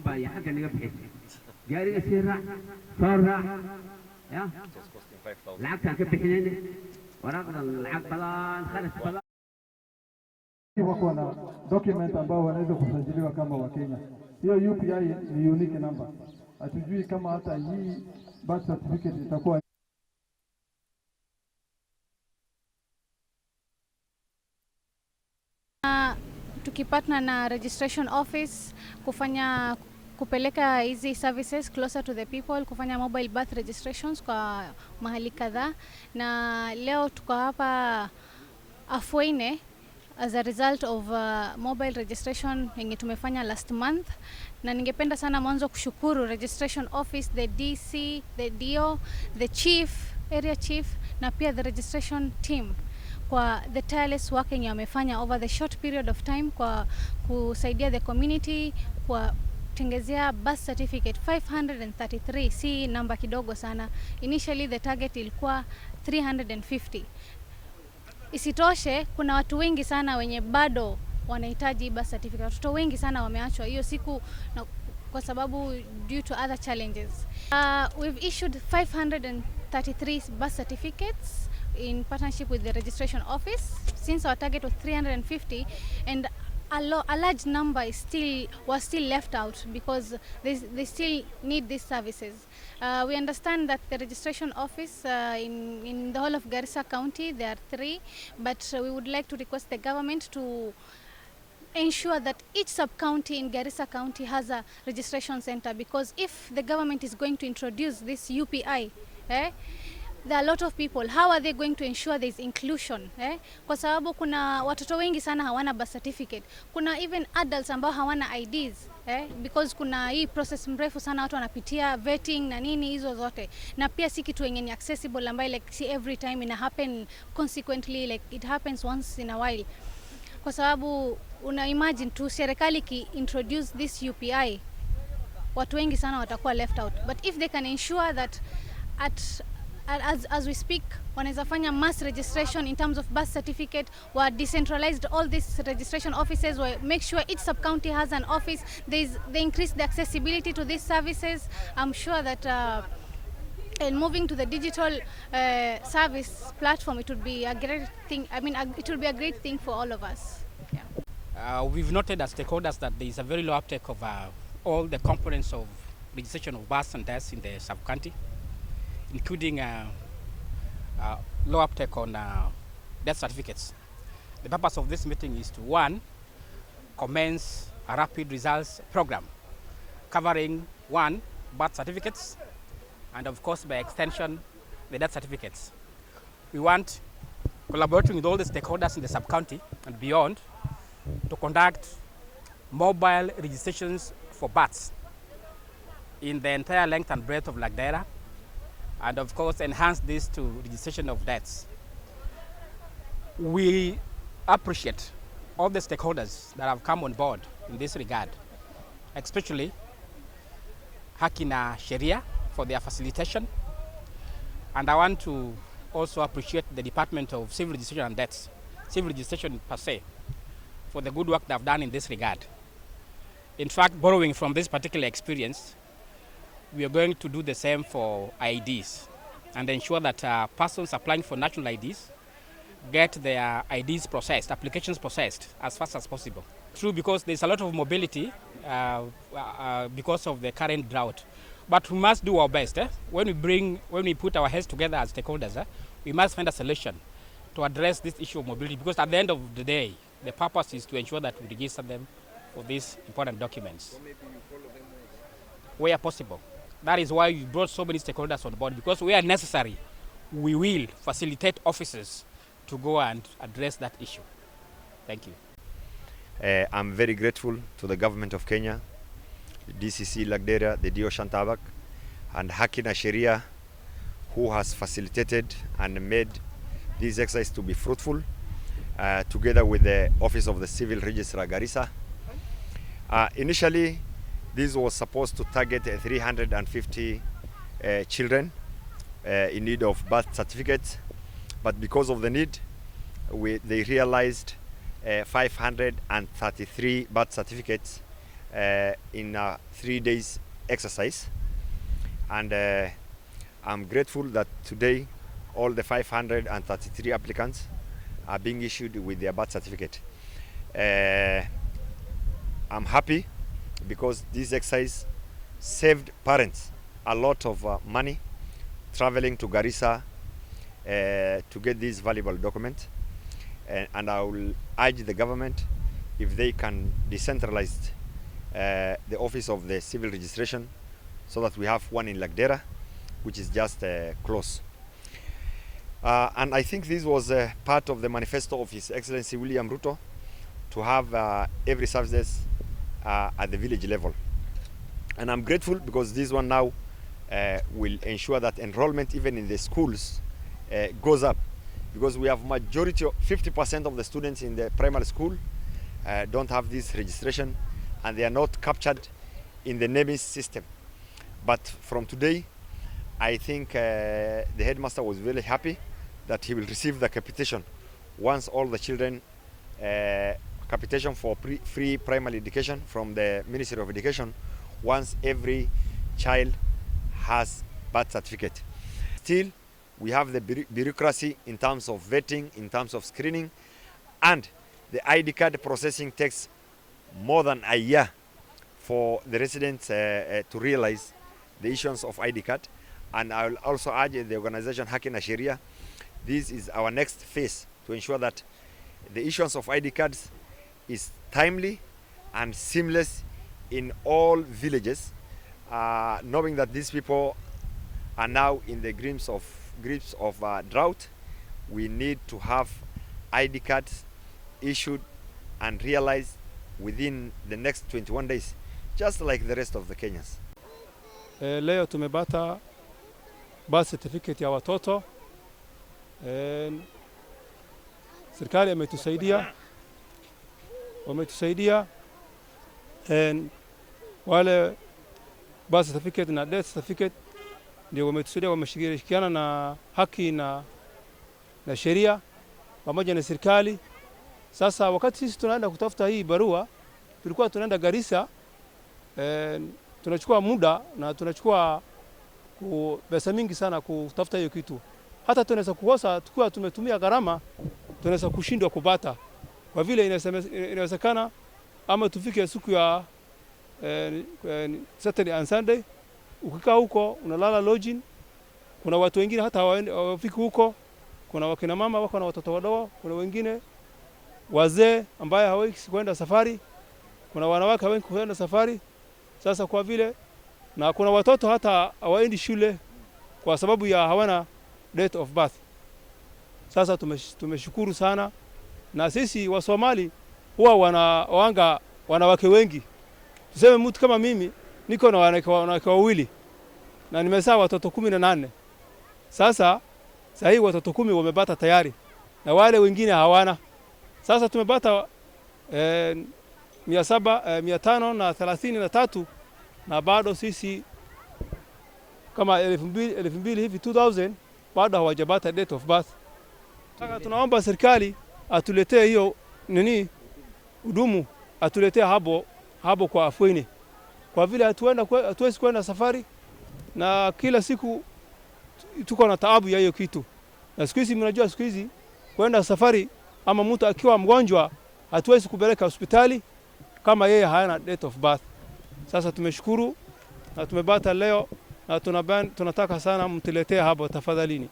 unbaa iyo xagga naga bixisay gaariga sii raac soo raac ya lacagtaan ka bixinayna waraaqdan lacag badan khalas badan wako na document ambao wanaweza kusajiliwa kama Wakenya. Hiyo UPI ni unique number. Hatujui kama hata hii birth certificate itakuwa tukipatna na registration office kupeleka hizi services closer to the people, kufanya mobile birth registrations kwa mahali kadhaa, na leo tuko hapa Afuene as a result of mobile registration yenye tumefanya last month, na ningependa sana mwanzo kushukuru registration office, the DC, the DO, the chief, area chief, na pia the registration team kwa the tireless work yenye wamefanya over the short period of time kwa kusaidia the community kwa tengezea birth certificate 533. Si namba kidogo sana. Initially the target ilikuwa 350. Isitoshe kuna watu wengi sana wenye bado wanahitaji birth certificate. Watoto wengi sana wameachwa hiyo siku kwa sababu due to other challenges. We've issued 533 birth certificates in partnership with the registration office since our target was 350, and a large number was still left out because they still need these services. We understand that the registration office in the whole of Garissa County, there are 3, but we would like to request the government to ensure that each sub-county in Garissa County has a registration center, because if the government is going to introduce this UPI, there are a lot of people. How are they going to ensure there is inclusion? Kwa sababu kuna watoto wengi sana hawana birth certificate. Kuna even adults ambao hawana IDs. Because kuna hii process mrefu sana watu wanapitia vetting na nini hizo zote. Na pia si kitu yenye ni accessible ambayo like si every time ina happen consequently, like it happens once in a while. Kwa sababu una imagine tu serikali ki introduce this UPI, watu wengi sana watakuwa left out. But if they can ensure that as we speak, wanaweza fanya mass registration in terms of birth certificate, were decentralized all these registration offices, where make sure each sub-county has an office, they increase the accessibility to these services. I'm sure that and moving to the digital service platform, it would be a great thing. I mean, it would be a great thing for all of us. Yeah. We've noted as stakeholders that there is a very low uptake of all the components of registration of births and deaths in the sub-county, including low uptake on death certificates. The purpose of this meeting is to, 1, commence a rapid results program covering 1, birth certificates, and of course by extension the death certificates. We want, collaborating with all the stakeholders in the sub-county and beyond, to conduct mobile registrations for births in the entire length and breadth of Lagdera, and of course enhance this to registration of deaths. We appreciate all the stakeholders that have come on board in this regard, especially Haki na Sheria for their facilitation, and I want to also appreciate the Department of Civil Registration and Deaths, Civil Registration per se, for the good work they have done in this regard. In fact, borrowing from this particular experience, we are going to do the same for IDs and ensure that persons applying for national IDs get their IDs processed, applications processed as fast as possible. True, because there's a lot of mobility because of the current drought. But we must do our best. When we put our heads together as stakeholders, we must find a solution to address this issue of mobility, because at the end of the day, the purpose is to ensure that we register them for these important documents. So maybe you follow them where possible. That is why we brought so many stakeholders on board, because where necessary, we will facilitate officers to go and address that issue. Thank you. I'm very grateful to the government of Kenya, DCC Lagdera, the DO Shantabak, and Haki na Sheria, who has facilitated and made this exercise to be fruitful, together with the Office of the Civil Registrar Garissa. Initially, this was supposed to target 350 children in need of birth certificates, but because of the need, they realized 533 birth certificates in a 3 days exercise, and I'm grateful that today all the 533 applicants are being issued with their birth certificate. I'm happy because this exercise saved parents a lot of money traveling to Garissa to get this valuable document, and I will urge the government, if they can decentralize the office of the civil registration so that we have one in Lagdera, which is just close. And I think this was part of the manifesto of His Excellency William Ruto to have every services at the village level. And I'm grateful because this one now will ensure that enrollment even in the schools goes up, because we have majority of 50% of the students in the primary school don't have this registration, and they are not captured in the NEMIS system. But from today, I think the headmaster was very happy that he will receive the capitation once all the children capitation for free primary education from the Ministry of Education, once every child has birth certificate. Still, we have the bureaucracy in terms of vetting, in terms of screening, and the ID card processing takes more than a year for the residents to realize the issuance of ID card. And I will also urge the organization Haki na Sheria, this is our next phase to ensure that the issuance of ID cards is timely and seamless in all villages, knowing that these people are now in the grips of drought. We need to have ID cards issued and realized within the next 21 days, just like the rest of the Kenyans. Leo tumepata birth certificate ya watoto. Serikali wametusaidia wale birth certificate na death certificate ndio wametusaidia, wameshirikiana na Haki na Sheria pamoja na serikali. Sasa wakati sisi tunaenda kutafuta hii barua, tulikuwa tunaenda Garissa, tunachukua muda na tunachukua pesa mingi sana kutafuta hiyo kitu. Hata tunaweza kukosa, tukiwa tumetumia gharama, tunaweza kushindwa kupata. Kwa vile inawezekana ama tufike siku ya Saturday and Sunday, ukikaa huko unalala lodging. Kuna watu wengine hata hawafiki huko, kuna wakina mama wako na watoto wadogo, kuna wengine wazee ambaye hawawezi kwenda safari, kuna wanawake hawawezi kwenda safari. Sasa kwa vile na kuna watoto hata hawaendi shule kwa sababu ya hawana date of birth. Sasa tumeshukuru sana, na sisi wa Somali huwa wanaanga wanawake wengi. Tuseme mtu kama mimi niko na wanawake wawili na nimezaa watoto 18. Sasa hii watoto 10 wamepata tayari na wale wengine hawana. Sasa tumepata 533 na bado sisi kama 2000 hivi 2000 bado hawajapata date of birth. Sasa tunaomba serikali atuletee hiyo hudumu, atuletee habo kwa afueni, kwa vile hatuwezi kwenda safari na kila siku tuko na taabu ya hiyo kitu. Na siku hizi mnajua, siku hizi kwenda safari ama mtu akiwa mgonjwa hatuwezi kupeleka hospitali kama yeye hana date of birth. Sasa tumeshukuru na tumepata leo, na tunataka sana mtuletee hapo tafadhalini.